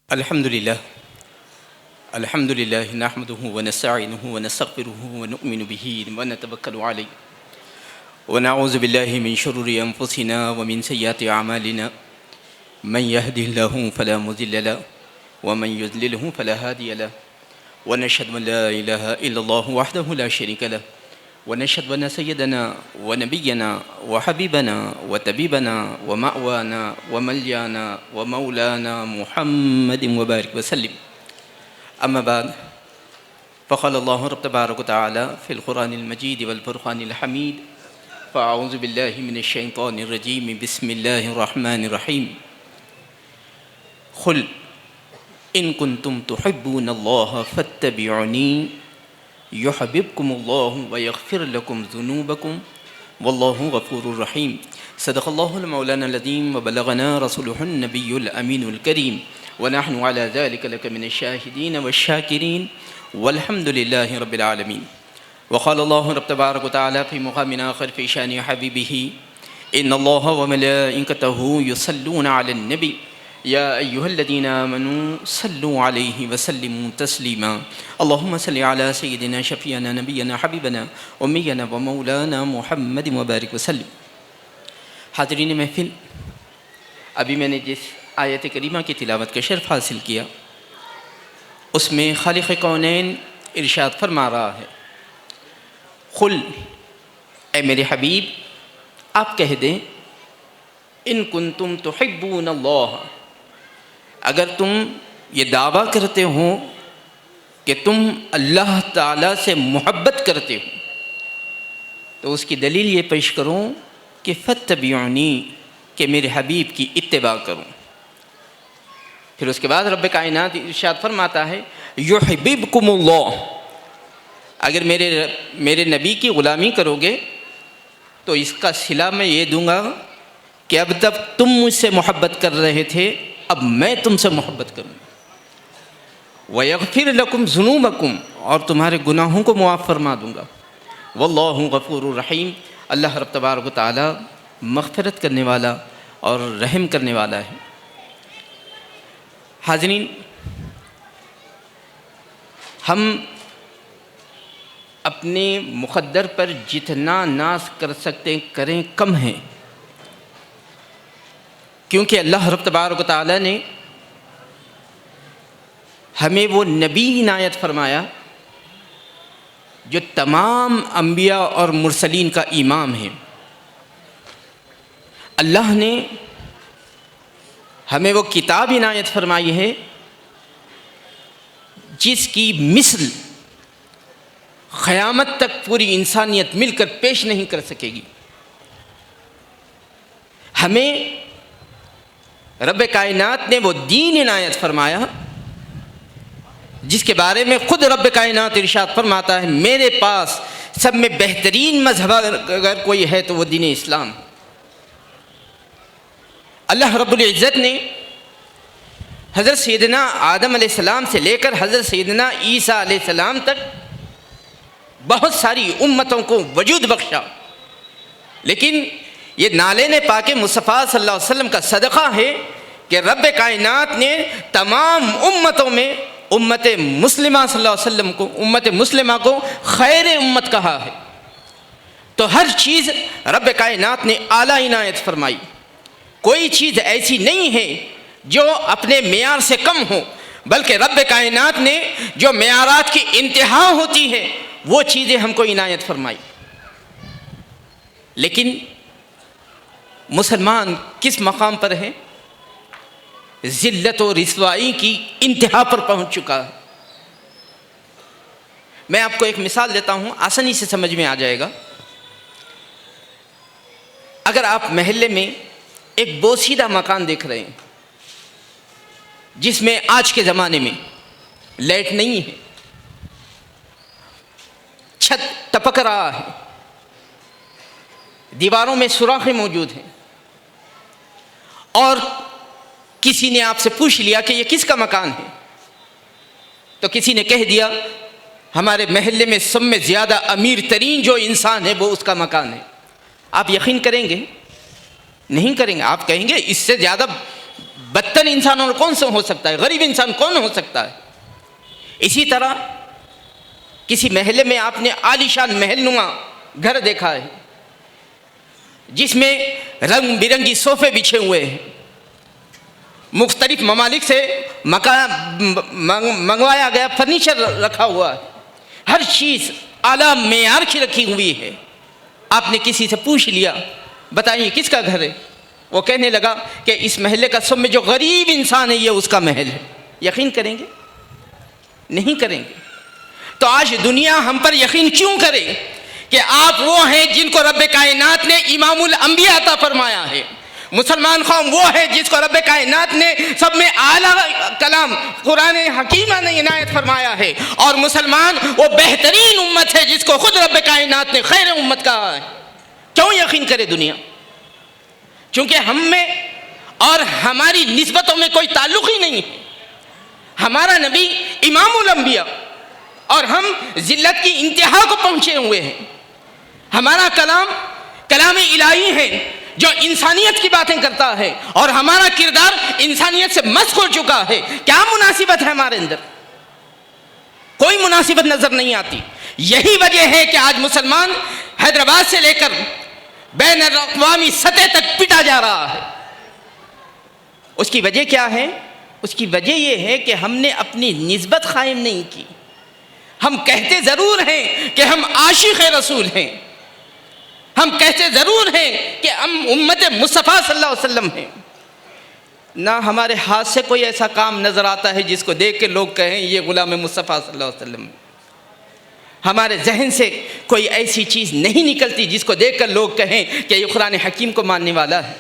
الحمد لله نحمده ونستعينه ونستغفره ونؤمن به ونتوكل عليه ونعوذ بالله من شرور أنفسنا ومن سيئات أعمالنا من يهده الله فلا مضل له ومن يضلله فلا هادي له ونشهد أن لا إله إلا الله وحده لا شريك له ونشهد أن سيدنا ونبينا وحبيبنا وطبيبنا ومأوانا وملجانا ومولانا محمد وبارك وسلم. أما بعد فقال الله رب تبارك وتعالى في القرآن المجيد والفرقان الحميد فأعوذ بالله من الشيطان الرجيم بسم الله الرحمن الرحيم قل إن كنتم تحبون الله فاتبعوني يحببكم الله ويغفر لكم ذنوبكم والله غفور رحيم. صدق الله المولانا العظيم وبلغنا رسوله النبي الأمين الكريم ونحن على ذلك لك من الشاهدين والشاكرين والحمد لله رب العالمين. وقال الله رب تبارك وتعالى في مقام آخر في شأن حبيبه إن الله وملائكته يصلون على النبي يا أيها الذين آمنوا صلوا عليه وسلموا تسليما. اللهم صل على سيدنا شفيعنا نبينا حبيبنا أمينا ومولانا محمد وبارك وسلم. حاضرین محفل، ابھی میں نے جس آیت کریمہ کی تلاوت کا شرف حاصل کیا اس میں خالق کونین ارشاد فرما رہا ہے، قل اے میرے حبیب آپ کہہ دیں، ان کنتم تحبون اللہ، اگر تم یہ دعویٰ کرتے ہو کہ تم اللہ تعالیٰ سے محبت کرتے ہو تو اس کی دلیل یہ پیش کرو کہ فاتبعونی، کہ میرے حبیب کی اتباع کروں. پھر اس کے بعد رب کائنات ارشاد فرماتا ہے یحببکم اللہ، اگر میرے نبی کی غلامی کرو گے تو اس کا صلہ میں یہ دوں گا کہ اب تک تم مجھ سے محبت کر رہے تھے، اب میں تم سے محبت کروں. وَيَغْفِرْ لَكُمْ ذُنُوبَكُمْ، اور تمہارے گناہوں کو معاف فرما دوں گا. وَاللَّهُ غَفُورٌ رَحِيمٌ، اللہ رب تبارک و تعالی مغفرت کرنے والا اور رحم کرنے والا ہے. حاضرین، ہم اپنے مقدر پر جتنا ناز کر سکتے ہیں کریں کم ہیں، کیونکہ اللہ رب تبارک و تعالی نے ہمیں وہ نبی عنایت فرمایا جو تمام انبیاء اور مرسلین کا امام ہے. اللہ نے ہمیں وہ کتاب عنایت فرمائی ہے جس کی مثل قیامت تک پوری انسانیت مل کر پیش نہیں کر سکے گی. ہمیں رب کائنات نے وہ دین عنایت فرمایا جس کے بارے میں خود رب کائنات ارشاد فرماتا ہے میرے پاس سب میں بہترین مذہب اگر کوئی ہے تو وہ دین اسلام. اللہ رب العزت نے حضرت سیدنا آدم علیہ السلام سے لے کر حضرت سیدنا عیسیٰ علیہ السلام تک بہت ساری امتوں کو وجود بخشا، لیکن یہ نالین پاک مصطفیٰ صلی اللہ علیہ وسلم کا صدقہ ہے کہ رب کائنات نے تمام امتوں میں امت مسلمہ صلی اللہ علیہ وسلم کو، امت مسلمہ کو خیر امت کہا ہے. تو ہر چیز رب کائنات نے اعلیٰ عنایت فرمائی، کوئی چیز ایسی نہیں ہے جو اپنے معیار سے کم ہو، بلکہ رب کائنات نے جو معیارات کی انتہا ہوتی ہے وہ چیزیں ہم کو عنایت فرمائی. لیکن مسلمان کس مقام پر ہے؟ ذلت و رسوائی کی انتہا پر پہنچ چکا ہے. میں آپ کو ایک مثال دیتا ہوں، آسانی سے سمجھ میں آ جائے گا. اگر آپ محلے میں ایک بوسیدہ مکان دیکھ رہے ہیں جس میں آج کے زمانے میں لائٹ نہیں ہے، چھت ٹپک رہا ہے، دیواروں میں سوراخیں موجود ہیں، اور کسی نے آپ سے پوچھ لیا کہ یہ کس کا مکان ہے، تو کسی نے کہہ دیا ہمارے محلے میں سب میں زیادہ امیر ترین جو انسان ہے وہ اس کا مکان ہے. آپ یقین کریں گے؟ نہیں کریں گے. آپ کہیں گے اس سے زیادہ بدتر انسان اور کون سا ہو سکتا ہے؟ غریب انسان کون ہو سکتا ہے؟ اسی طرح کسی محلے میں آپ نے عالیشان محل نما گھر دیکھا ہے جس میں رنگ برنگی صوفے بچھے ہوئے ہیں، مختلف ممالک سے منگوایا گیا فرنیچر رکھا ہوا ہے، ہر چیز اعلیٰ معیار کی رکھی ہوئی ہے۔ آپ نے کسی سے پوچھ لیا بتائیے کس کا گھر ہے؟ وہ کہنے لگا کہ اس محلے کا سب میں جو غریب انسان ہے یہ اس کا محل ہے۔ یقین کریں گے؟ نہیں کریں گے۔ تو آج دنیا ہم پر یقین کیوں کرے کہ آپ وہ ہیں جن کو رب کائنات نے امام الانبیاء عطا فرمایا ہے؟ مسلمان قوم وہ ہے جس کو رب کائنات نے سب میں اعلیٰ کلام قرآن حکیمہ نے عنایت فرمایا ہے، اور مسلمان وہ بہترین امت ہے جس کو خود رب کائنات نے خیر امت کہا ہے۔ کیوں یقین کرے دنیا؟ چونکہ ہم میں اور ہماری نسبتوں میں کوئی تعلق ہی نہیں ہے۔ ہمارا نبی امام الانبیاء اور ہم ذلت کی انتہا کو پہنچے ہوئے ہیں۔ ہمارا کلام الہی ہے جو انسانیت کی باتیں کرتا ہے، اور ہمارا کردار انسانیت سے مسخ ہو چکا ہے۔ کیا مناسبت ہے ہمارے اندر؟ کوئی مناسبت نظر نہیں آتی۔ یہی وجہ ہے کہ آج مسلمان حیدرآباد سے لے کر بین الاقوامی سطح تک پٹا جا رہا ہے۔ اس کی وجہ کیا ہے؟ اس کی وجہ یہ ہے کہ ہم نے اپنی نسبت قائم نہیں کی۔ ہم کہتے ضرور ہیں کہ ہم عاشق رسول ہیں، ہم کہتے ضرور ہیں کہ ہم امت مصطفیٰ صلی اللہ علیہ وسلم ہیں، نہ ہمارے ہاتھ سے کوئی ایسا کام نظر آتا ہے جس کو دیکھ کے لوگ کہیں یہ غلام مصطفیٰ صلی اللہ علیہ وسلم ہے۔ ہمارے ذہن سے کوئی ایسی چیز نہیں نکلتی جس کو دیکھ کر لوگ کہیں کہ یہ قرآن حکیم کو ماننے والا ہے۔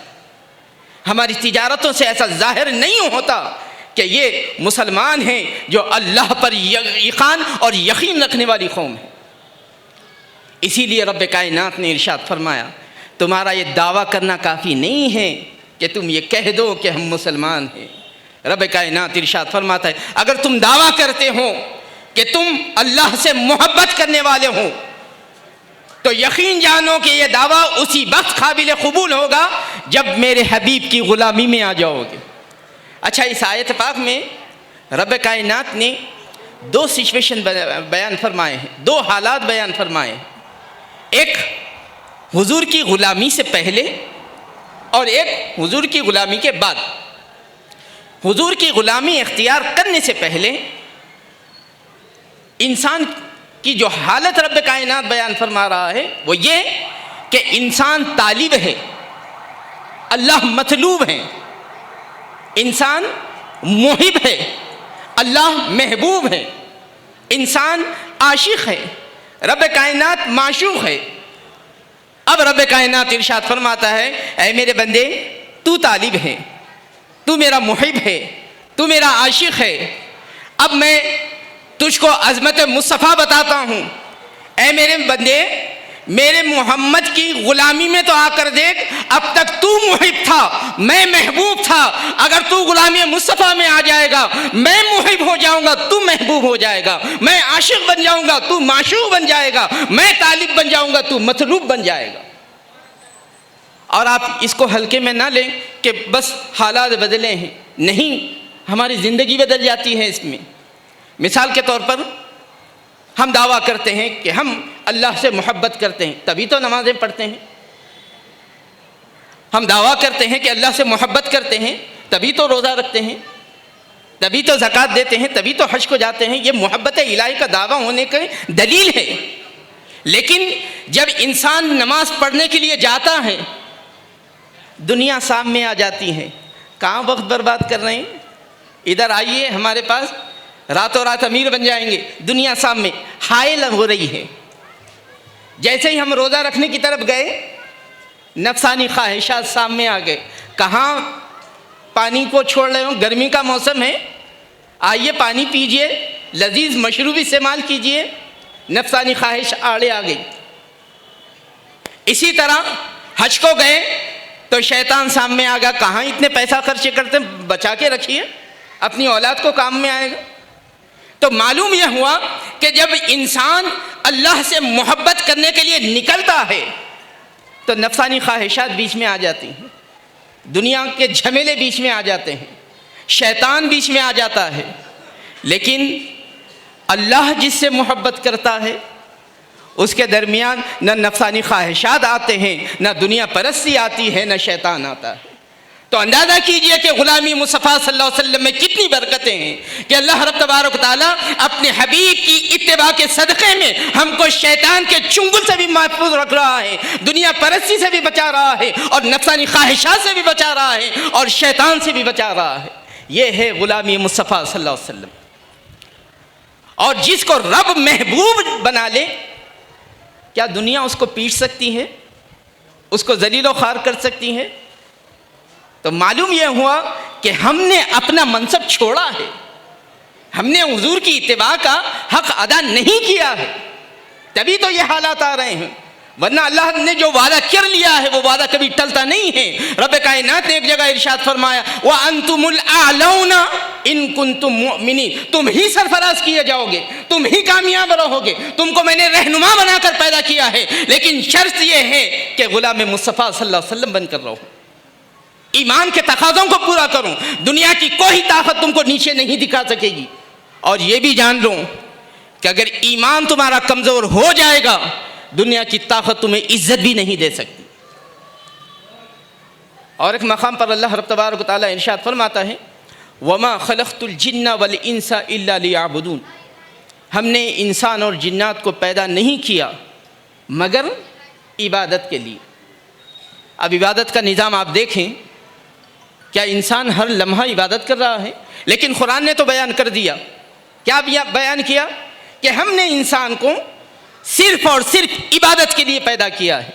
ہماری تجارتوں سے ایسا ظاہر نہیں ہوتا کہ یہ مسلمان ہیں جو اللہ پر ایقان اور یقین رکھنے والی قوم ہے۔ اسی لیے رب کائنات نے ارشاد فرمایا تمہارا یہ دعویٰ کرنا کافی نہیں ہے کہ تم یہ کہہ دو کہ ہم مسلمان ہیں۔ رب کائنات ارشاد فرماتا ہے اگر تم دعویٰ کرتے ہو کہ تم اللہ سے محبت کرنے والے ہو تو یقین جانو کہ یہ دعویٰ اسی وقت قابل قبول ہوگا جب میرے حبیب کی غلامی میں آ جاؤ گے۔ اچھا، اس آیت پاک میں رب کائنات نے دو سچویشن بیان فرمائے ہیں، دو حالات بیان فرمائے ہیں، ایک حضور کی غلامی سے پہلے اور ایک حضور کی غلامی کے بعد۔ حضور کی غلامی اختیار کرنے سے پہلے انسان کی جو حالت رب کائنات بیان فرما رہا ہے وہ یہ کہ انسان طالب ہے، اللہ مطلوب ہے، انسان محب ہے، اللہ محبوب ہے، انسان عاشق ہے، رب کائنات معشوق ہے۔ اب رب کائنات ارشاد فرماتا ہے اے میرے بندے تو طالب ہے، تو میرا محب ہے، تو میرا عاشق ہے، اب میں تجھ کو عظمت مصطفیٰ بتاتا ہوں۔ اے میرے بندے میرے محمد کی غلامی میں تو آ کر دیکھ، اب تک تو محب تھا، میں محبوب تھا، اگر تو غلامی مصطفیٰ میں آ جائے گا میں محب ہو جاؤں گا، تو محبوب ہو جائے گا، میں عاشق بن جاؤں گا، تو معشوق بن جائے گا، میں طالب بن جاؤں گا، تو مطلوب بن جائے گا۔ اور آپ اس کو ہلکے میں نہ لیں کہ بس حالات بدلے ہیں، نہیں، ہماری زندگی بدل جاتی ہے اس میں۔ مثال کے طور پر ہم دعویٰ کرتے ہیں کہ ہم اللہ سے محبت کرتے ہیں، تبھی تو نمازیں پڑھتے ہیں۔ ہم دعویٰ کرتے ہیں کہ اللہ سے محبت کرتے ہیں، تبھی تو روزہ رکھتے ہیں، تبھی تو زکوٰۃ دیتے ہیں، تبھی تو حج کو جاتے ہیں۔ یہ محبت الہی کا دعویٰ ہونے کی دلیل ہے۔ لیکن جب انسان نماز پڑھنے کے لیے جاتا ہے دنیا سامنے آ جاتی ہے، کہاں وقت برباد کر رہے ہیں؟ ادھر آئیے ہمارے پاس، راتوں رات امیر بن جائیں گے۔ دنیا سامنے حائل ہو رہی ہے۔ جیسے ہی ہم روزہ رکھنے کی طرف گئے نفسانی خواہشات سامنے آ گئے، کہاں پانی کو چھوڑ رہے ہو، گرمی کا موسم ہے، آئیے پانی پیجئے، لذیذ مشروب استعمال کیجئے، نفسانی خواہش آڑے آ گئی۔ اسی طرح حج کو گئے تو شیطان سامنے آ گیا، کہاں اتنے پیسہ خرچ کرتے، بچا کے رکھیے، اپنی اولاد کو کام میں آئے گا۔ تو معلوم یہ ہوا کہ جب انسان اللہ سے محبت کرنے کے لیے نکلتا ہے تو نفسانی خواہشات بیچ میں آ جاتی ہیں، دنیا کے جھمیلے بیچ میں آ جاتے ہیں، شیطان بیچ میں آ جاتا ہے، لیکن اللہ جس سے محبت کرتا ہے اس کے درمیان نہ نفسانی خواہشات آتے ہیں، نہ دنیا پرستی آتی ہے، نہ شیطان آتا ہے۔ تو اندازہ کیجئے کہ غلامی مصطفیٰ صلی اللہ علیہ وسلم میں کتنی برکتیں ہیں کہ اللہ رب تبارک و تعالیٰ اپنے حبیب کی اتباع کے صدقے میں ہم کو شیطان کے چنگل سے بھی محفوظ رکھ رہا ہے، دنیا پرستی سے بھی بچا رہا ہے، اور نفسانی خواہشات سے بھی بچا رہا ہے، اور شیطان سے بھی بچا رہا ہے۔ یہ ہے غلامی مصطفیٰ صلی اللہ علیہ وسلم۔ اور جس کو رب محبوب بنا لے، کیا دنیا اس کو پیٹ سکتی ہے؟ اس کو ذلیل و خوار کر سکتی ہے؟ تو معلوم یہ ہوا کہ ہم نے اپنا منصب چھوڑا ہے، ہم نے حضور کی اتباع کا حق ادا نہیں کیا ہے، تبھی تو یہ حالات آ رہے ہیں۔ ورنہ اللہ نے جو وعدہ کر لیا ہے وہ وعدہ کبھی ٹلتا نہیں ہے۔ رب کائنات نے ایک جگہ ارشاد فرمایا وَأَنْتُمُ الْأَعْلَوْنَ إِن كُنتُم مُؤْمِنِينَ، تم ہی سرفراز کیے جاؤ گے، تم ہی کامیاب رہو گے، تم کو میں نے رہنما بنا کر پیدا کیا ہے، لیکن شرط یہ ہے کہ غلام مصطفیٰ صلی اللہ علیہ وسلم بن کر رہو، ایمان کے تقاضوں کو پورا کروں، دنیا کی کوئی طاقت تم کو نیچے نہیں دکھا سکے گی۔ اور یہ بھی جان لو کہ اگر ایمان تمہارا کمزور ہو جائے گا، دنیا کی طاقت تمہیں عزت بھی نہیں دے سکتی۔ اور ایک مقام پر اللہ رب تبارک و تعالیٰ ارشاد فرماتا ہے وَمَا خَلَقْتُ الْجِنَّ وَالْإِنسَ إِلَّا لِيَعْبُدُونَ، ہم نے انسان اور جنات کو پیدا نہیں کیا مگر عبادت کے لیے۔ اب عبادت کا نظام آپ دیکھیں، کیا انسان ہر لمحہ عبادت کر رہا ہے؟ لیکن قرآن نے تو بیان کر دیا، کیا بیان کیا کہ ہم نے انسان کو صرف اور صرف عبادت کے لیے پیدا کیا ہے۔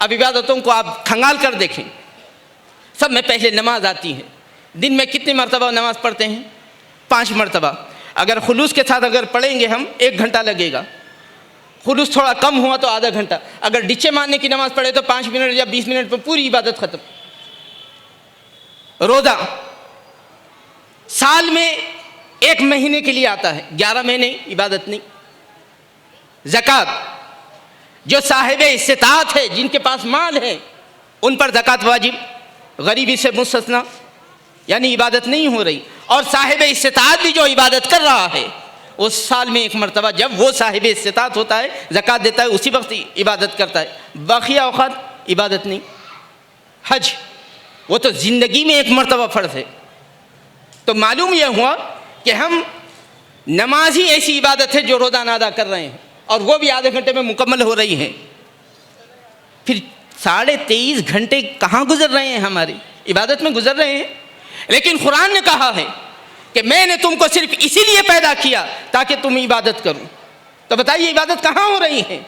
اب عبادتوں کو آپ کھنگال کر دیکھیں، سب میں پہلے نماز آتی ہے۔ دن میں کتنی مرتبہ نماز پڑھتے ہیں؟ 5 مرتبہ۔ اگر خلوص کے ساتھ اگر پڑھیں گے ہم 1 گھنٹہ لگے گا، خلوص تھوڑا کم ہوا تو آدھا گھنٹہ، اگر ڈچے مارنے کی نماز پڑھے تو 5 منٹ یا 20 منٹ میں پوری عبادت ختم۔ روزہ سال میں 1 مہینے کے لیے آتا ہے، 11 مہینے عبادت نہیں۔ زکوٰۃ، جو صاحب استطاعت ہے، جن کے پاس مال ہے، ان پر زکوٰۃ واجب، غریبی سے مستثنا، یعنی عبادت نہیں ہو رہی۔ اور صاحب استطاعت بھی جو عبادت کر رہا ہے، وہ سال میں 1 مرتبہ جب وہ صاحب استطاعت ہوتا ہے زکوٰۃ دیتا ہے، اسی وقت عبادت کرتا ہے، باقی اوقات عبادت نہیں۔ حج، وہ تو زندگی میں 1 مرتبہ فرض ہے۔ تو معلوم یہ ہوا کہ ہم نماز ہی ایسی عبادت ہے جو روزانہ ادا کر رہے ہیں، اور وہ بھی آدھے گھنٹے میں مکمل ہو رہی ہے۔ پھر 23.5 گھنٹے کہاں گزر رہے ہیں؟ ہماری عبادت میں گزر رہے ہیں۔ لیکن قرآن نے کہا ہے کہ میں نے تم کو صرف اسی لیے پیدا کیا تاکہ تم عبادت کرو۔ تو بتائیے عبادت کہاں ہو رہی ہے؟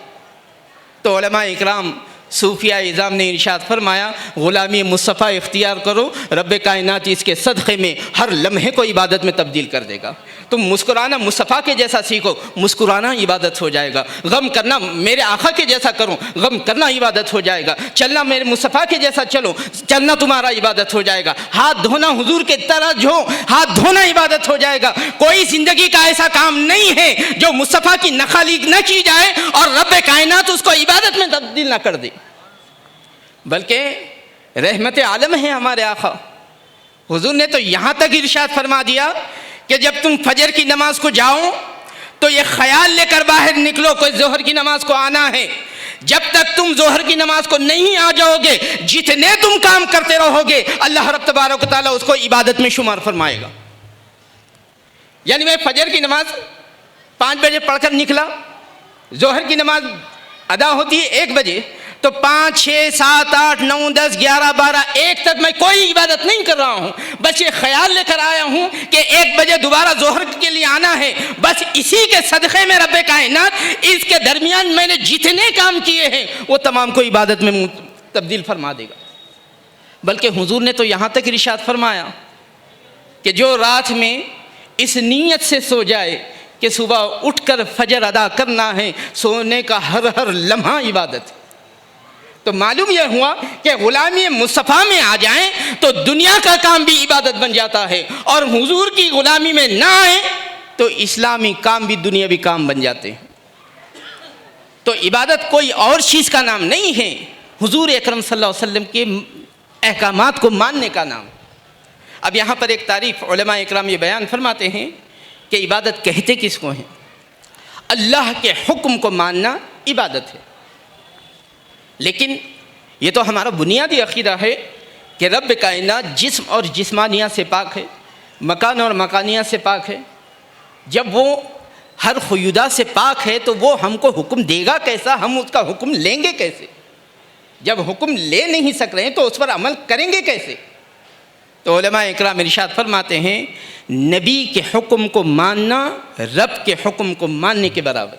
تو علماء اکرام، صوفیاء اعظام نے ارشاد فرمایا غلامی مصطفیٰ اختیار کرو، رب کائنات اس کے صدقے میں ہر لمحے کو عبادت میں تبدیل کر دے گا۔ تم مسکرانا مصطفیٰ کے جیسا سیکھو، مسکرانا عبادت ہو جائے گا۔ غم کرنا میرے آقا کے جیسا کرو، غم کرنا عبادت ہو جائے گا۔ چلنا میرے مصطفیٰ کے جیسا چلو، چلنا تمہارا عبادت ہو جائے گا۔ ہاتھ دھونا حضور کے طرح جو ہاتھ دھونا عبادت ہو جائے گا۔ کوئی زندگی کا ایسا کام نہیں ہے جو مصطفیٰ کی نخالی نہ کی جائے اور رب کائنات اس کو عبادت میں تبدیل نہ کر دے، بلکہ رحمت عالم ہے ہمارے آقا۔ حضور نے تو یہاں تک ارشاد فرما دیا کہ جب تم فجر کی نماز کو جاؤ تو یہ خیال لے کر باہر نکلو کوئی ظہر کی نماز کو آنا ہے۔ جب تک تم ظہر کی نماز کو نہیں آ جاؤ گے، جتنے تم کام کرتے رہو گے، اللہ رب تبارک و تعالیٰ اس کو عبادت میں شمار فرمائے گا۔ یعنی میں فجر کی نماز 5 بجے پڑھ کر نکلا، ظہر کی نماز ادا ہوتی ہے 1 بجے، تو 5 6 7 8 9 10 11 12 1 تک میں کوئی عبادت نہیں کر رہا ہوں، بس یہ خیال لے کر آیا ہوں کہ 1 بجے دوبارہ ظہر کے لیے آنا ہے۔ بس اسی کے صدقے میں رب کائنات اس کے درمیان میں نے جتنے کام کیے ہیں وہ تمام کو عبادت میں تبدیل فرما دے گا۔ بلکہ حضور نے تو یہاں تک ارشاد فرمایا کہ جو رات میں اس نیت سے سو جائے کہ صبح اٹھ کر فجر ادا کرنا ہے، سونے کا ہر لمحہ عبادت ہے۔ تو معلوم یہ ہوا کہ غلامی مصطفیٰ میں آ جائیں تو دنیا کا کام بھی عبادت بن جاتا ہے، اور حضور کی غلامی میں نہ آئیں تو اسلامی کام بھی دنیاوی کام بن جاتے ہیں۔ تو عبادت کوئی اور چیز کا نام نہیں ہے، حضور اکرم صلی اللہ علیہ وسلم کے احکامات کو ماننے کا نام۔ اب یہاں پر ایک تعریف علماء اکرام یہ بیان فرماتے ہیں کہ عبادت کہتے کس کو ہیں؟ اللہ کے حکم کو ماننا عبادت ہے، لیکن یہ تو ہمارا بنیادی عقیدہ ہے کہ رب کائنات جسم اور جسمانیت سے پاک ہے، مکان اور مکانیت سے پاک ہے۔ جب وہ ہر خیودہ سے پاک ہے تو وہ ہم کو حکم دے گا کیسا، ہم اس کا حکم لیں گے کیسے؟ جب حکم لے نہیں سک رہے ہیں تو اس پر عمل کریں گے کیسے؟ تو علماء اکرام ارشاد فرماتے ہیں نبی کے حکم کو ماننا رب کے حکم کو ماننے کے برابر۔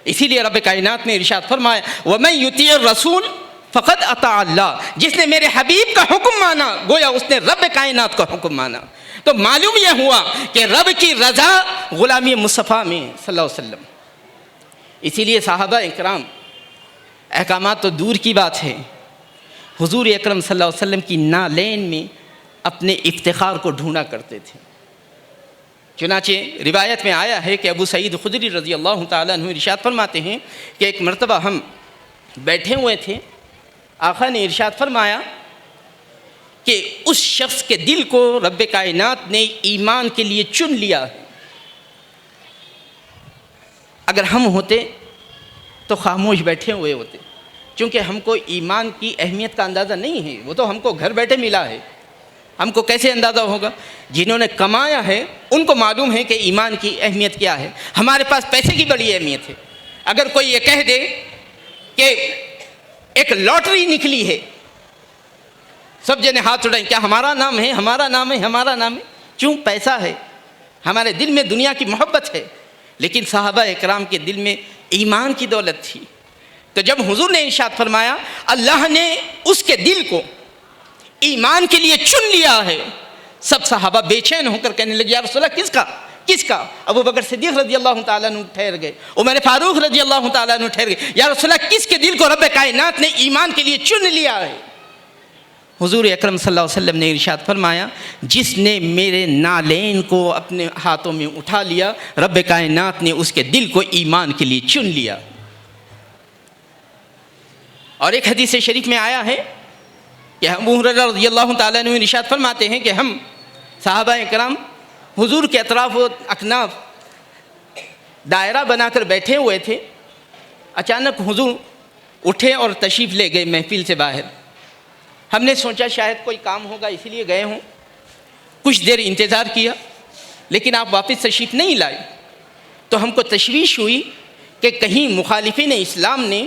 اسی لیے رب کائنات نے ارشاد فرمایا وَمَن يُطِيعِ الرَّسُولَ فَقَدْ أَطَاعَ اللَّهَ، جس نے میرے حبیب کا حکم مانا گویا اس نے رب کائنات کا حکم مانا۔ تو معلوم یہ ہوا کہ رب کی رضا غلامی مصطفیٰ میں صلی اللہ علیہ وسلم۔ اسی لیے صحابہ اکرام احکامات تو دور کی بات ہے، حضور اکرم صلی اللہ علیہ وسلم کی نالین میں اپنے افتخار کو ڈھونڈا کرتے تھے۔ چنانچہ روایت میں آیا ہے کہ ابو سعید خدری رضی اللہ تعالیٰ عنہ ارشاد فرماتے ہیں کہ ایک مرتبہ ہم بیٹھے ہوئے تھے، آقا نے ارشاد فرمایا کہ اس شخص کے دل کو رب کائنات نے ایمان کے لیے چن لیا ہے۔ اگر ہم ہوتے تو خاموش بیٹھے ہوئے ہوتے، چونکہ ہم کو ایمان کی اہمیت کا اندازہ نہیں ہے، وہ تو ہم کو گھر بیٹھے ملا ہے، ہم کو کیسے اندازہ ہوگا؟ جنہوں نے کمایا ہے ان کو معلوم ہے کہ ایمان کی اہمیت کیا ہے۔ ہمارے پاس پیسے کی بڑی اہمیت ہے۔ اگر کوئی یہ کہہ دے کہ ایک لاٹری نکلی ہے، سب جنے ہاتھ اٹھائیں، کیا ہمارا نام ہے؟ ہمارا نام ہے، ہمارا نام ہے؟ کیوں؟ پیسہ ہے، ہمارے دل میں دنیا کی محبت ہے، لیکن صحابہ اکرام کے دل میں ایمان کی دولت تھی۔ تو جب حضور نے ارشاد فرمایا اللہ نے اس کے دل کو ایمان کے لیے چن لیا ہے، سب صحابہ بے چین ہو کر کہنے لگے یا رسول اللہ کس کا؟ ابو بکر صدیق رضی اللہ تعالیٰ عنہ ٹھہر گئے، عمر فاروق رضی اللہ تعالیٰ عنہ ٹھہر گئے، یا رسول اللہ کس کے دل کو رب کائنات نے ایمان کے لیے چن لیا ہے؟ حضور اکرم صلی اللہ علیہ وسلم نے ارشاد فرمایا جس نے میرے نالین کو اپنے ہاتھوں میں اٹھا لیا رب کائنات نے اس کے دل کو ایمان کے لیے چن لیا۔ اور ایک حدیث شریف میں آیا ہے کہ ابو ہریرہ رضی اللہ تعالیٰ عنہ ارشاد فرماتے ہیں کہ ہم صحابہ اکرام حضور کے اطراف و اکناف دائرہ بنا کر بیٹھے ہوئے تھے، اچانک حضور اٹھے اور تشریف لے گئے محفل سے باہر۔ ہم نے سوچا شاید کوئی کام ہوگا اسی لیے گئے ہوں، کچھ دیر انتظار کیا لیکن آپ واپس تشریف نہیں لائے، تو ہم کو تشویش ہوئی کہ کہیں مخالفین اسلام نے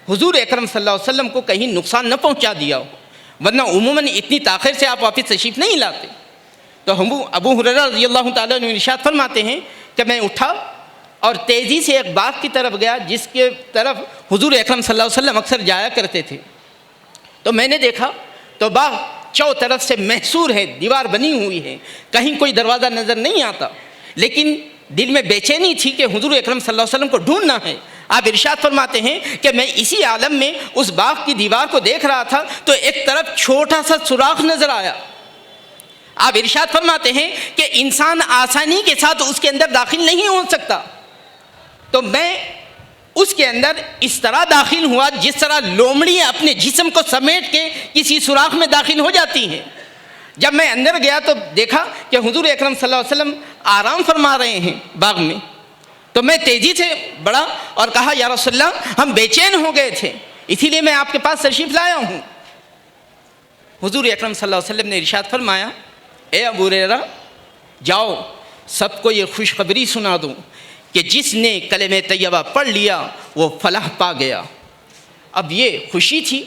حضور اکرم صلی اللہ علیہ وسلم کو کہیں نقصان نہ پہنچا دیا ہو، ورنہ عموماً اتنی تاخیر سے آپ واپس تشریف نہیں لاتے۔ تو ہم ابو ہریرہ رضی اللہ تعالیٰ عنہ ارشاد فرماتے ہیں کہ میں اٹھا اور تیزی سے ایک باغ کی طرف گیا جس کے طرف حضور اکرم صلی اللہ علیہ وسلم اکثر جایا کرتے تھے۔ تو میں نے دیکھا تو باغ چو طرف سے محصور ہے، دیوار بنی ہوئی ہے، کہیں کوئی دروازہ نظر نہیں آتا، لیکن دل میں بے چینی تھی کہ حضور اکرم صلی اللہ علیہ وسلم کو ڈھونڈنا ہے۔ آپ ارشاد فرماتے ہیں کہ میں اسی عالم میں اس باغ کی دیوار کو دیکھ رہا تھا تو ایک طرف چھوٹا سا سوراخ نظر آیا۔ آپ ارشاد فرماتے ہیں کہ انسان آسانی کے ساتھ اس کے اندر داخل نہیں ہو سکتا، تو میں اس کے اندر اس طرح داخل ہوا جس طرح لومڑی اپنے جسم کو سمیٹ کے کسی سوراخ میں داخل ہو جاتی ہیں۔ جب میں اندر گیا تو دیکھا کہ حضور اکرم صلی اللہ علیہ وسلم آرام فرما رہے ہیں باغ میں، تو میں تیزی سے بڑھا اور کہا یا رسول اللہ ہم بے چین ہو گئے تھے اسی لیے میں آپ کے پاس تشریف لایا ہوں۔ حضور اکرم صلی اللہ علیہ وسلم نے ارشاد فرمایا اے ابو ہریرہ جاؤ سب کو یہ خوشخبری سنا دو کہ جس نے کلمہ طیبہ پڑھ لیا وہ فلاح پا گیا۔ اب یہ خوشی تھی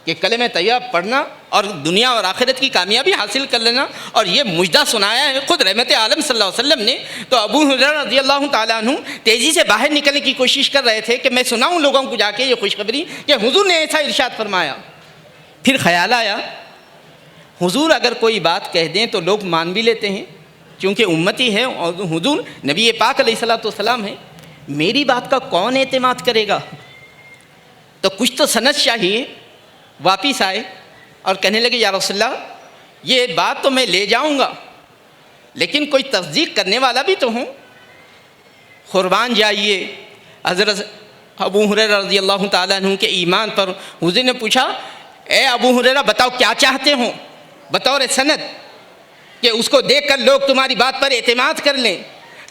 کہ کلمہ طیبہ پڑھنا اور دنیا اور آخرت کی کامیابی حاصل کر لینا، اور یہ مجدہ سنایا ہے خود رحمت عالم صلی اللہ علیہ وسلم نے۔ تو ابو ہریرہ رضی اللہ تعالیٰ عنہ تیزی سے باہر نکلنے کی کوشش کر رہے تھے کہ میں سناؤں لوگوں کو جا کے یہ خوشخبری کہ حضور نے ایسا ارشاد فرمایا۔ پھر خیال آیا حضور اگر کوئی بات کہہ دیں تو لوگ مان بھی لیتے ہیں چونکہ امتی ہے اور حضور نبی پاک علیہ الصلوۃ والسلام ہے، میری بات کا کون اعتماد کرے گا؟ تو کچھ تو سند چاہیے۔ واپس آئے اور کہنے لگے یا رسول اللہ یہ بات تو میں لے جاؤں گا لیکن کوئی تصدیق کرنے والا بھی تو ہوں، قربان جائیے۔ حضرت ابو ہریرہ رضی اللہ تعالیٰ عنہ کے ایمان پر حضور نے پوچھا اے ابو ہریرہ بتاؤ کیا چاہتے ہو؟ بطور سند کہ اس کو دیکھ کر لوگ تمہاری بات پر اعتماد کر لیں.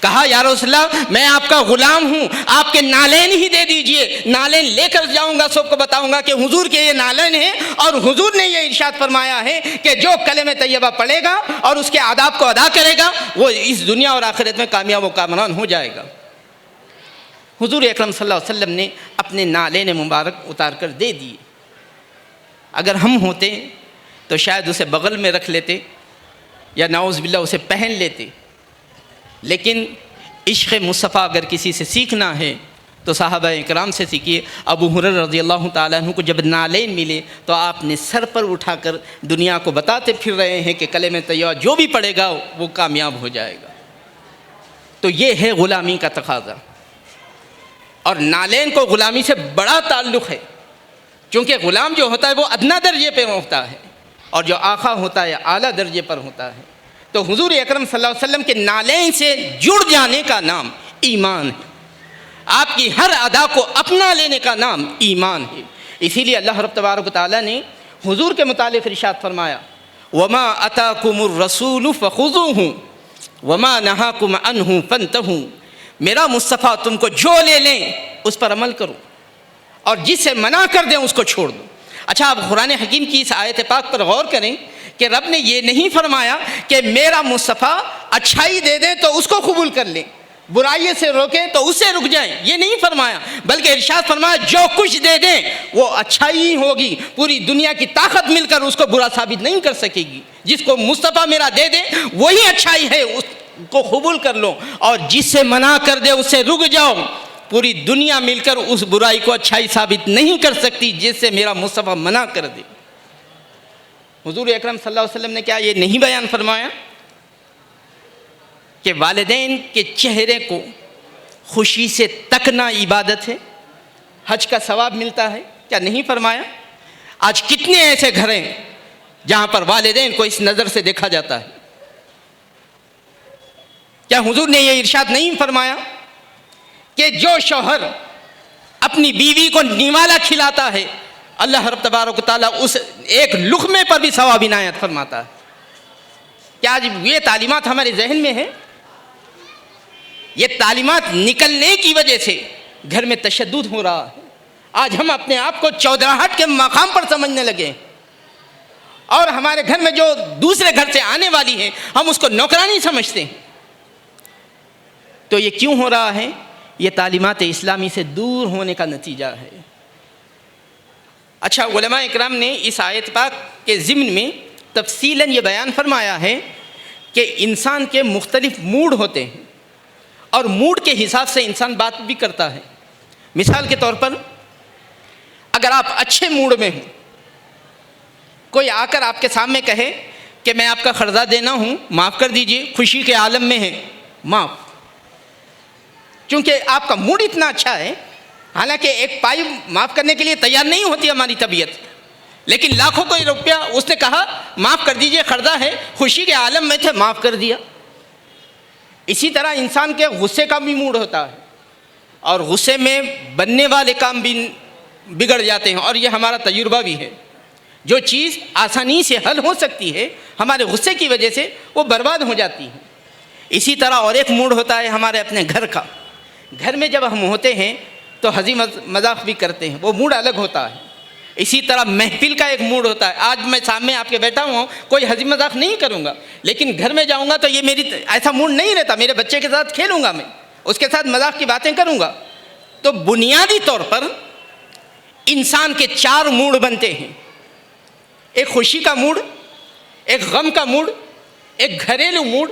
کہا یا رسول اللہ میں آپ کا غلام ہوں, آپ کے نالین ہی دے دیجئے, نالین لے کر جاؤں گا, سب کو بتاؤں گا کہ حضور کے یہ نالین ہیں, اور حضور نے یہ ارشاد فرمایا ہے کہ جو کلمہ طیبہ پڑھے گا اور اس کے آداب کو ادا کرے گا وہ اس دنیا اور آخرت میں کامیاب و کامران ہو جائے گا. حضور اکرم صلی اللہ علیہ وسلم نے اپنے نالین مبارک اتار کر دے دیے. اگر ہم ہوتے تو شاید اسے بغل میں رکھ لیتے یا نعوذ باللہ اسے پہن لیتے. لیکن عشق مصطفیٰ اگر کسی سے سیکھنا ہے تو صحابہ اکرام سے سیکھیے. ابو ہریرہ رضی اللہ تعالیٰ عنہ کو جب نالین ملے تو آپ نے سر پر اٹھا کر دنیا کو بتاتے پھر رہے ہیں کہ کلمہ طیبہ جو بھی پڑھے گا وہ کامیاب ہو جائے گا. تو یہ ہے غلامی کا تقاضا. اور نالین کو غلامی سے بڑا تعلق ہے, کیونکہ غلام جو ہوتا ہے وہ ادنا درجے پہ ہوتا ہے اور جو آقا ہوتا ہے اعلیٰ درجے پر ہوتا ہے. تو حضور اکرم صلی اللہ علیہ وسلم کے نالین سے جڑ جانے کا نام ایمان ہے. آپ کی ہر ادا کو اپنا لینے کا نام ایمان ہے. اسی لیے اللہ رب تبارک و تعالیٰ نے حضور کے متعلق ارشاد فرمایا وَمَا أَتَاكُمُ الرَّسُولُ فَخُذُوهُ وَمَا نَهَاكُمْ عَنْهُ فَانْتَهُوا. میرا مصطفیٰ تم کو جو لے لیں اس پر عمل کرو اور جس سے منع کر دیں اس کو چھوڑ دو. اچھا آپ قرآن حکیم کی اس آیت پاک پر غور کریں کہ رب نے یہ نہیں فرمایا کہ میرا مصطفیٰ اچھائی دے دیں تو اس کو قبول کر لیں, برائی سے روکیں تو اس سے رک جائیں, یہ نہیں فرمایا. بلکہ ارشاد فرمایا جو کچھ دے دیں وہ اچھائی ہوگی, پوری دنیا کی طاقت مل کر اس کو برا ثابت نہیں کر سکے گی. جس کو مصطفیٰ میرا دے دیں وہی اچھائی ہے, اس کو قبول کر لو, اور جس سے منع کر دے اس سے رک جاؤ. پوری دنیا مل کر اس برائی کو اچھائی ثابت نہیں کر سکتی جس سے میرا مصطفیٰ منع کر دے. حضور اکرم صلی اللہ علیہ وسلم نے کیا یہ نہیں بیان فرمایا کہ والدین کے چہرے کو خوشی سے تکنا عبادت ہے, حج کا ثواب ملتا ہے؟ کیا نہیں فرمایا؟ آج کتنے ایسے گھر ہیں جہاں پر والدین کو اس نظر سے دیکھا جاتا ہے. کیا حضور نے یہ ارشاد نہیں فرمایا کہ جو شوہر اپنی بیوی کو نوالا کھلاتا ہے اللہ رب تبارک و تعالیٰ اس ایک لقمے پر بھی ثواب عنایت فرماتا ہے؟ کیا آج یہ تعلیمات ہمارے ذہن میں ہیں؟ یہ تعلیمات نکلنے کی وجہ سے گھر میں تشدد ہو رہا ہے. آج ہم اپنے آپ کو چودراہٹ کے مقام پر سمجھنے لگے, اور ہمارے گھر میں جو دوسرے گھر سے آنے والی ہے ہم اس کو نوکرانی سمجھتے ہیں. تو یہ کیوں ہو رہا ہے؟ یہ تعلیمات اسلامی سے دور ہونے کا نتیجہ ہے. اچھا علماء اکرام نے اس آیت پاک کے ضمن میں تفصیلاً یہ بیان فرمایا ہے کہ انسان کے مختلف موڈ ہوتے ہیں اور موڈ کے حساب سے انسان بات بھی کرتا ہے. مثال کے طور پر اگر آپ اچھے موڈ میں ہوں, کوئی آ کر آپ کے سامنے کہے کہ میں آپ کا قرضہ دینا ہوں معاف کر دیجئے, خوشی کے عالم میں ہے معاف, چونکہ آپ کا موڈ اتنا اچھا ہے. حالانکہ ایک پائی معاف کرنے کے لیے تیار نہیں ہوتی ہماری طبیعت, لیکن لاکھوں کوئی روپیہ اس نے کہا معاف کر دیجئے قرضہ ہے, خوشی کے عالم میں تھے معاف کر دیا. اسی طرح انسان کے غصے کا بھی موڈ ہوتا ہے, اور غصے میں بننے والے کام بھی بگڑ جاتے ہیں, اور یہ ہمارا تجربہ بھی ہے. جو چیز آسانی سے حل ہو سکتی ہے ہمارے غصے کی وجہ سے وہ برباد ہو جاتی ہے. اسی طرح اور ایک موڈ ہوتا ہے ہمارے اپنے گھر کا. گھر میں جب ہم ہوتے ہیں تو ہنسی مذاق بھی کرتے ہیں, وہ موڈ الگ ہوتا ہے. اسی طرح محفل کا ایک موڈ ہوتا ہے. آج میں سامنے آپ کے بیٹھا ہوں, کوئی ہنسی مذاق نہیں کروں گا, لیکن گھر میں جاؤں گا تو یہ میری ایسا موڈ نہیں رہتا. میرے بچے کے ساتھ کھیلوں گا, میں اس کے ساتھ مذاق کی باتیں کروں گا. تو بنیادی طور پر انسان کے 4 موڈ بنتے ہیں, ایک خوشی کا موڈ, ایک غم کا موڈ, ایک گھریلو موڈ,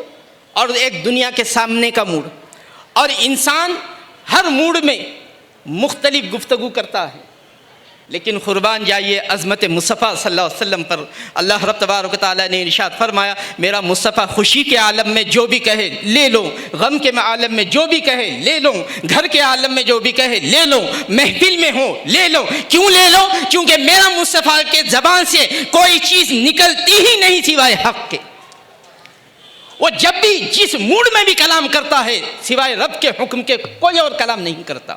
اور ایک دنیا کے سامنے کا موڈ. اور انسان ہر موڈ میں مختلف گفتگو کرتا ہے. لیکن قربان جائیے عظمت مصطفیٰ صلی اللہ علیہ وسلم پر. اللہ رب تبارک و تعالیٰ نے ارشاد فرمایا میرا مصطفیٰ خوشی کے عالم میں جو بھی کہے لے لو, غم کے عالم میں جو بھی کہے لے لو, گھر کے عالم میں جو بھی کہے لے لو, محفل میں ہو لے لو. کیوں لے لو؟ کیونکہ میرا مصطفیٰ کے زبان سے کوئی چیز نکلتی ہی نہیں سوائے حق کے. وہ جب بھی جس موڈ میں بھی کلام کرتا ہے سوائے رب کے حکم کے کوئی اور کلام نہیں کرتا.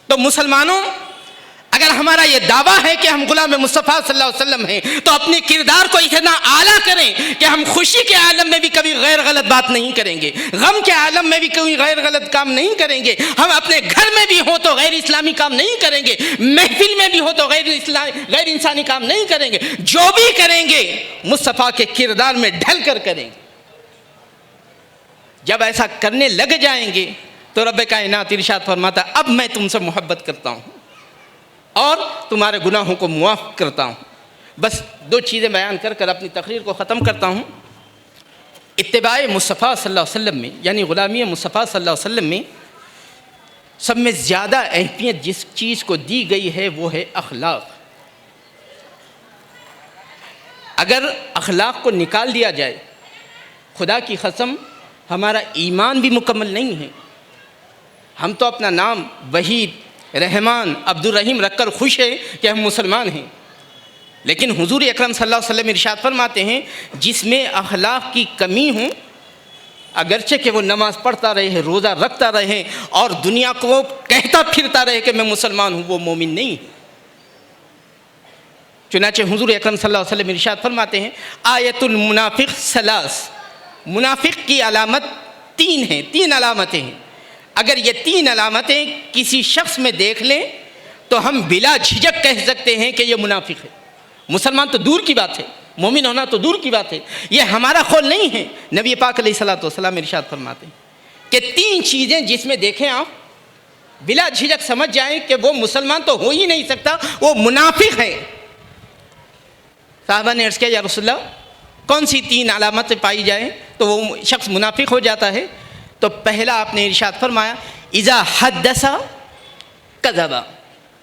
تو مسلمانوں, اگر ہمارا یہ دعویٰ ہے کہ ہم غلام مصطفیٰ صلی اللہ علیہ وسلم ہیں تو اپنے کردار کو اتنا اعلیٰ کریں کہ ہم خوشی کے عالم میں بھی کبھی غیر غلط بات نہیں کریں گے، غم کے عالم میں بھی کوئی غیر غلط کام نہیں کریں گے، ہم اپنے گھر میں بھی ہوں تو غیر اسلامی کام نہیں کریں گے، محفل میں بھی ہو تو غیر انسانی کام نہیں کریں گے، جو بھی کریں گے مصطفیٰ کے کردار میں ڈھل کر کریں گے۔ جب ایسا کرنے لگ جائیں گے تو رب کائنات ارشاد فرماتا ہے اب میں تم سے محبت کرتا ہوں اور تمہارے گناہوں کو معاف کرتا ہوں۔ بس دو چیزیں بیان کر کر اپنی تقریر کو ختم کرتا ہوں۔ اتباع مصطفیٰ صلی اللہ علیہ وسلم میں، یعنی غلامی مصطفیٰ صلی اللہ علیہ وسلم میں سب میں زیادہ اہمیت جس چیز کو دی گئی ہے وہ ہے اخلاق۔ اگر اخلاق کو نکال دیا جائے، خدا کی قسم ہمارا ایمان بھی مکمل نہیں ہے۔ ہم تو اپنا نام وحید، رحمان، عبدالرحیم رکھ کر خوش ہیں کہ ہم مسلمان ہیں، لیکن حضور اکرم صلی اللہ علیہ وسلم ارشاد فرماتے ہیں جس میں اخلاق کی کمی ہو، اگرچہ کہ وہ نماز پڑھتا رہے، روزہ رکھتا رہے اور دنیا کو وہ کہتا پھرتا رہے کہ میں مسلمان ہوں، وہ مومن نہیں ہے۔ چنانچہ حضور اکرم صلی اللہ علیہ وسلم ارشاد فرماتے ہیں آیت المنافق ثلاث، منافق کی علامت تین ہیں، تین علامتیں ہیں۔ اگر یہ تین علامتیں کسی شخص میں دیکھ لیں تو ہم بلا جھجک کہہ سکتے ہیں کہ یہ منافق ہے۔ مسلمان تو دور کی بات ہے، مومن ہونا تو دور کی بات ہے، یہ ہمارا قول نہیں ہے، نبی پاک علیہ الصلوۃ والسلام ارشاد فرماتے ہیں کہ تین چیزیں جس میں دیکھیں آپ بلا جھجک سمجھ جائیں کہ وہ مسلمان تو ہو ہی نہیں سکتا، وہ منافق ہے۔ صحابہ نے عرض کیا یا رسول اللہ کون سی تین علامتیں پائی جائیں تو وہ شخص منافق ہو جاتا ہے؟ تو پہلا آپ نے ارشاد فرمایا اذا حدث کذب،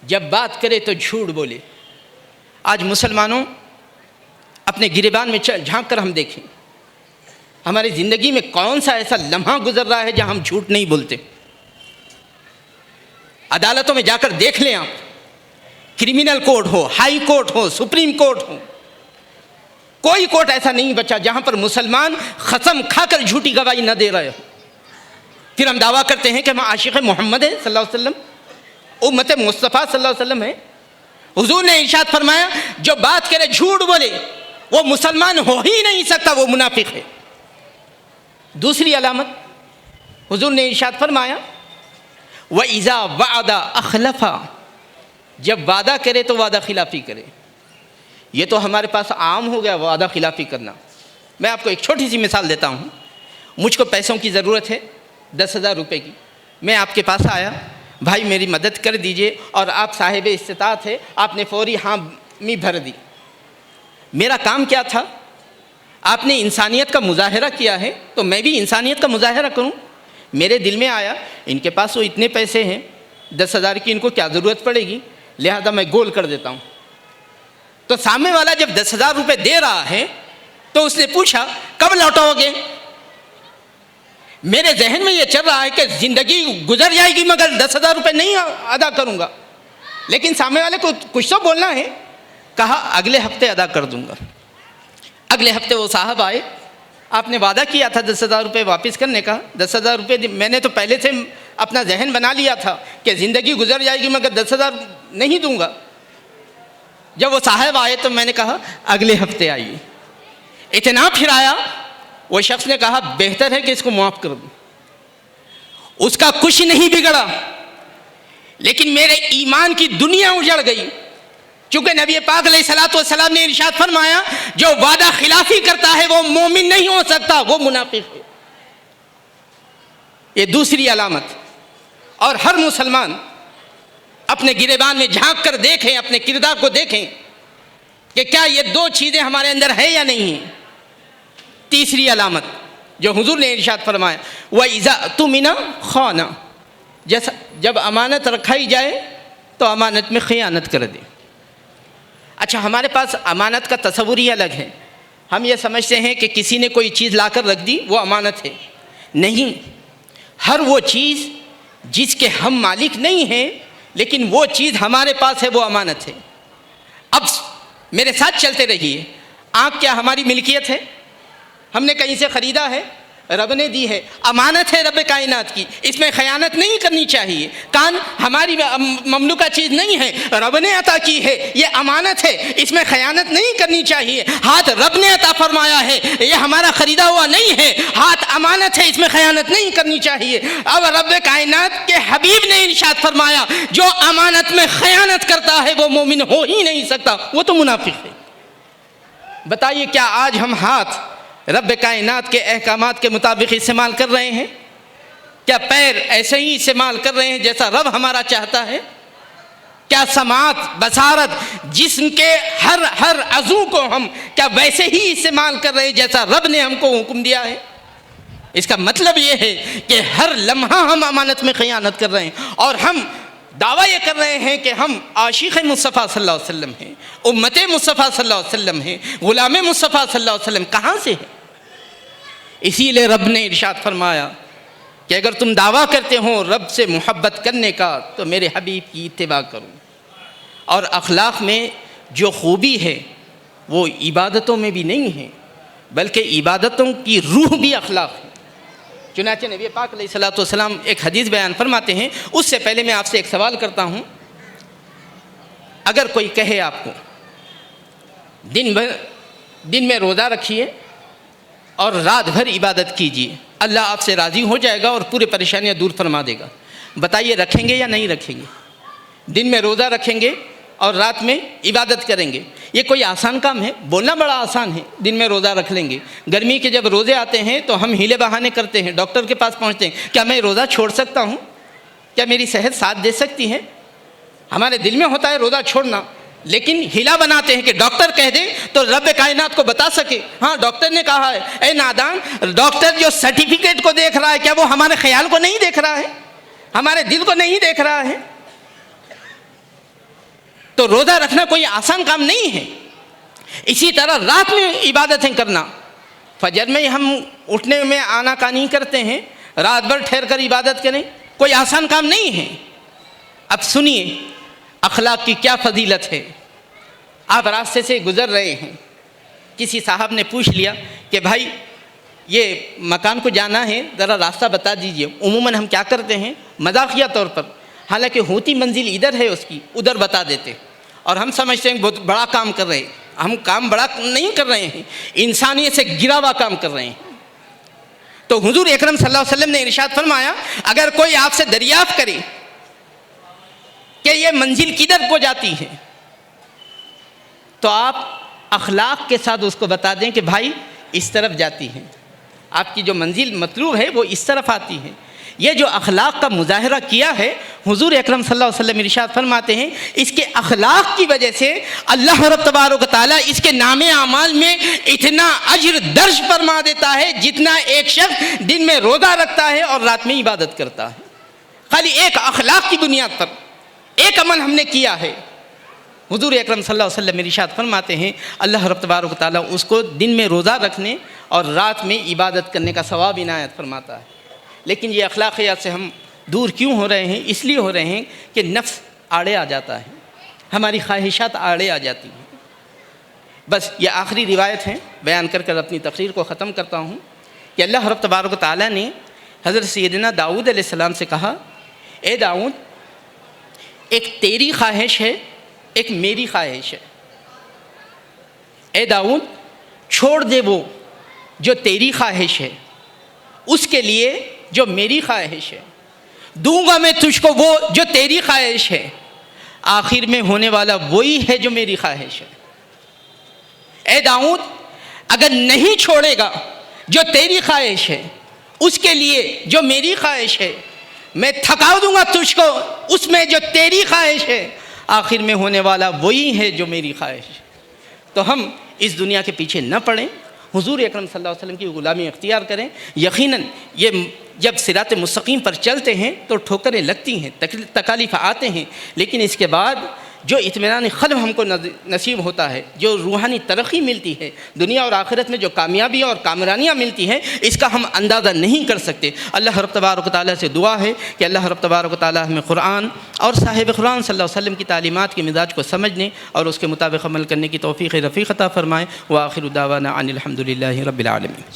جب بات کرے تو جھوٹ بولے۔ آج مسلمانوں اپنے گریبان میں جھانک کر ہم دیکھیں ہماری زندگی میں کون سا ایسا لمحہ گزر رہا ہے جہاں ہم جھوٹ نہیں بولتے۔ عدالتوں میں جا کر دیکھ لیں آپ، کرمنل کورٹ ہو، ہائی کورٹ ہو، سپریم کورٹ ہو، کوئی کورٹ ایسا نہیں بچا جہاں پر مسلمان قسم کھا کر جھوٹی گواہی نہ دے رہے ہو۔ پھر ہم دعویٰ کرتے ہیں کہ ہم عاشق محمد ہیں صلی اللہ علیہ وسلم، امت مصطفیٰ صلی اللہ علیہ وسلم ہے۔ حضور نے ارشاد فرمایا جو بات کرے جھوٹ بولے وہ مسلمان ہو ہی نہیں سکتا، وہ منافق ہے۔ دوسری علامت حضور نے ارشاد فرمایا وَإِذَا وَعَدَ أَخْلَفَ، جب وعدہ کرے تو وعدہ خلافی کرے۔ یہ تو ہمارے پاس عام ہو گیا وعدہ خلافی کرنا۔ میں آپ کو ایک چھوٹی سی مثال دیتا ہوں۔ مجھ کو پیسوں کی ضرورت ہے 10,000 روپے کی، میں آپ کے پاس آیا، بھائی میری مدد کر دیجئے، اور آپ صاحب استطاعت ہے، آپ نے فوری حامی بھر دی۔ میرا کام کیا تھا؟ آپ نے انسانیت کا مظاہرہ کیا ہے تو میں بھی انسانیت کا مظاہرہ کروں۔ میرے دل میں آیا ان کے پاس وہ اتنے پیسے ہیں، 10,000 کی ان کو کیا ضرورت پڑے گی، لہذا میں گول کر دیتا ہوں۔ تو سامنے والا جب 10,000 روپے دے رہا ہے تو اس نے پوچھا کب لوٹاؤ گے؟ میرے ذہن میں یہ چل رہا ہے کہ زندگی گزر جائے گی مگر 10,000 روپے نہیں ادا کروں گا، لیکن سامنے والے کو کچھ تو بولنا ہے۔ کہا اگلے ہفتے ادا کر دوں گا۔ اگلے ہفتے وہ صاحب آئے، آپ نے وعدہ کیا تھا 10,000 روپے واپس کرنے کا، 10,000 روپے میں نے تو پہلے سے اپنا ذہن بنا لیا تھا کہ زندگی گزر جائے گی مگر 10,000 نہیں دوں گا۔ جب وہ صاحب آئے تو میں نے کہا اگلے ہفتے آئیے۔ اتنا پھر آیا، وہ شخص نے کہا بہتر ہے کہ اس کو معاف کر دوں۔ اس کا کچھ نہیں بگڑا، لیکن میرے ایمان کی دنیا اجڑ گئی، چونکہ نبی پاک علیہ الصلوۃ والسلام نے ارشاد فرمایا جو وعدہ خلافی کرتا ہے وہ مومن نہیں ہو سکتا، وہ منافق ہے۔ یہ دوسری علامت۔ اور ہر مسلمان اپنے گریبان میں جھانک کر دیکھیں، اپنے کردار کو دیکھیں کہ کیا یہ دو چیزیں ہمارے اندر ہے یا نہیں ہیں۔ تیسری علامت جو حضور نے ارشاد فرمایا وَإِذَا اؤْتُمِنَ خَانَ، جب امانت رکھائی جائے تو امانت میں خیانت کر دے۔ اچھا ہمارے پاس امانت کا تصور ہی الگ ہے، ہم یہ سمجھتے ہیں کہ کسی نے کوئی چیز لا کر رکھ دی وہ امانت ہے۔ نہیں، ہر وہ چیز جس کے ہم مالک نہیں ہیں لیکن وہ چیز ہمارے پاس ہے وہ امانت ہے۔ اب میرے ساتھ چلتے رہیے، آنکھ کیا ہماری ملکیت ہے؟ ہم نے کہیں سے خریدا ہے، رب نے دی ہے، امانت ہے رب کائنات کی، اس میں خیانت نہیں کرنی چاہیے۔ کان ہماری مملوکہ چیز نہیں ہے، رب نے عطا کی ہے، یہ امانت ہے، اس میں خیانت نہیں کرنی چاہیے۔ ہاتھ رب نے عطا فرمایا ہے، یہ ہمارا خریدا ہوا نہیں ہے، ہاتھ امانت ہے، اس میں خیانت نہیں کرنی چاہیے۔ اب رب کائنات کے حبیب نے ارشاد فرمایا جو امانت میں خیانت کرتا ہے وہ مومن ہو ہی نہیں سکتا، وہ تو منافق ہے۔ بتائیے کیا آج ہم ہاتھ رب کائنات کے احکامات کے مطابق استعمال کر رہے ہیں؟ کیا پیر ایسے ہی استعمال کر رہے ہیں جیسا رب ہمارا چاہتا ہے؟ کیا سماعت، بصارت، جسم کے ہر عضو کو ہم کیا ویسے ہی استعمال کر رہے ہیں جیسا رب نے ہم کو حکم دیا ہے؟ اس کا مطلب یہ ہے کہ ہر لمحہ ہم امانت میں خیانت کر رہے ہیں، اور ہم دعویٰ یہ کر رہے ہیں کہ ہم عاشق مصطفیٰ صلی اللہ علیہ وسلم ہیں، امت مصطفیٰ صلی اللہ علیہ وسلم ہیں، غلام مصطفیٰ صلی اللہ علیہ وسلم۔ کہاں سے ہے؟ اسی لیے رب نے ارشاد فرمایا کہ اگر تم دعویٰ کرتے ہو رب سے محبت کرنے کا تو میرے حبیب کی اتباع کرو۔ اور اخلاق میں جو خوبی ہے وہ عبادتوں میں بھی نہیں ہے، بلکہ عبادتوں کی روح بھی اخلاق ہے۔ چنانچہ نبی پاک علیہ الصلوۃ والسلام ایک حدیث بیان فرماتے ہیں۔ اس سے پہلے میں آپ سے ایک سوال کرتا ہوں، اگر کوئی کہے آپ کو دن میں روزہ رکھیے اور رات بھر عبادت کیجیے، اللہ آپ سے راضی ہو جائے گا اور پورے پریشانیاں دور فرما دے گا، بتائیے رکھیں گے یا نہیں رکھیں گے؟ دن میں روزہ رکھیں گے اور رات میں عبادت کریں گے، یہ کوئی آسان کام ہے؟ بولنا بڑا آسان ہے، دن میں روزہ رکھ لیں گے۔ گرمی کے جب روزے آتے ہیں تو ہم ہیلے بہانے کرتے ہیں، ڈاکٹر کے پاس پہنچتے ہیں، کیا میں روزہ چھوڑ سکتا ہوں؟ کیا میری صحت ساتھ دے سکتی ہے؟ ہمارے دل میں ہوتا ہے روزہ چھوڑنا، لیکن ہیلا بناتے ہیں کہ ڈاکٹر کہہ دے تو رب کائنات کو بتا سکے، ہاں ڈاکٹر نے کہا ہے۔ اے نادان، ڈاکٹر جو سرٹیفکیٹ کو دیکھ رہا ہے کیا وہ ہمارے خیال کو نہیں دیکھ رہا ہے؟ ہمارے دل کو نہیں دیکھ رہا ہے؟ تو روزہ رکھنا کوئی آسان کام نہیں ہے۔ اسی طرح رات میں عبادتیں کرنا، فجر میں ہم اٹھنے میں آنا کانی کرتے ہیں، رات بھر ٹھہر کر عبادت کریں، کوئی آسان کام نہیں ہے۔ اب سنیے اخلاق کی کیا فضیلت ہے۔ آپ راستے سے گزر رہے ہیں، کسی صاحب نے پوچھ لیا کہ بھائی یہ مکان کو جانا ہے، ذرا راستہ بتا دیجئے۔ عموماً ہم کیا کرتے ہیں مذاقیہ طور پر، حالانکہ ہوتی منزل ادھر ہے اس کی، ادھر بتا دیتے، اور ہم سمجھتے ہیں بہت بڑا کام کر رہے ہیں۔ ہم کام بڑا نہیں کر رہے ہیں، انسانیت سے گرا ہوا کام کر رہے ہیں۔ تو حضور اکرم صلی اللہ علیہ وسلم نے ارشاد فرمایا اگر کوئی آپ سے دریافت کرے کہ یہ منزل کدھر کو جاتی ہے تو آپ اخلاق کے ساتھ اس کو بتا دیں کہ بھائی اس طرف جاتی ہے، آپ کی جو منزل مطلوب ہے وہ اس طرف آتی ہے۔ یہ جو اخلاق کا مظاہرہ کیا ہے حضور اکرم صلی اللہ علیہ وسلم ارشاد فرماتے ہیں اس کے اخلاق کی وجہ سے اللہ رب تبارک و تعالیٰ اس کے نام اعمال میں اتنا اجر درج فرما دیتا ہے جتنا ایک شخص دن میں روزہ رکھتا ہے اور رات میں عبادت کرتا ہے۔ خالی ایک اخلاق کی بنیاد پر ایک عمل ہم نے کیا ہے، حضور اکرم صلی اللہ علیہ وسلم ارشاد فرماتے ہیں اللہ رب تبارک و تعالیٰ اس کو دن میں روزہ رکھنے اور رات میں عبادت کرنے کا ثواب عنایت فرماتا ہے۔ لیکن یہ اخلاقیات سے ہم دور کیوں ہو رہے ہیں؟ اس لیے ہو رہے ہیں کہ نفس آڑے آ جاتا ہے، ہماری خواہشات آڑے آ جاتی ہیں۔ بس یہ آخری روایت ہے، بیان کر کر اپنی تقریر کو ختم کرتا ہوں کہ اللہ رب تبارک و تعالیٰ نے حضرت سیدنا داؤد علیہ السلام سے کہا اے داؤد ایک تیری خواہش ہے ایک میری خواہش ہے، اے داؤد چھوڑ دے وہ جو تیری خواہش ہے اس کے لیے جو میری خواہش ہے، دوں گا میں تجھ کو وہ جو تیری خواہش ہے، آخر میں ہونے والا وہی ہے جو میری خواہش ہے۔ اے داؤد اگر نہیں چھوڑے گا جو تیری خواہش ہے اس کے لیے جو میری خواہش ہے، میں تھکا دوں گا تجھ کو اس میں جو تیری خواہش ہے، آخر میں ہونے والا وہی ہے جو میری خواہش ہے۔ تو ہم اس دنیا کے پیچھے نہ پڑیں، حضور اکرم صلی اللہ علیہ وسلم کی غلامی اختیار کریں۔ یقیناً یہ جب صراط مستقیم پر چلتے ہیں تو ٹھوکریں لگتی ہیں، تکالیف آتے ہیں، لیکن اس کے بعد جو اطمینان قلب ہم کو نصیب ہوتا ہے، جو روحانی ترقی ملتی ہے، دنیا اور آخرت میں جو کامیابی اور کامرانیاں ملتی ہیں، اس کا ہم اندازہ نہیں کر سکتے۔ اللہ رب تبارک و تعالیٰ سے دعا ہے کہ اللہ رب تبارک و تعالیٰ ہمیں قرآن اور صاحب قرآن صلی اللہ علیہ وسلم کی تعلیمات کے مزاج کو سمجھنے اور اس کے مطابق عمل کرنے کی توفیق رفیق عطا فرمائے۔ وآخر دعوانا ان الحمد للہ رب العالمین۔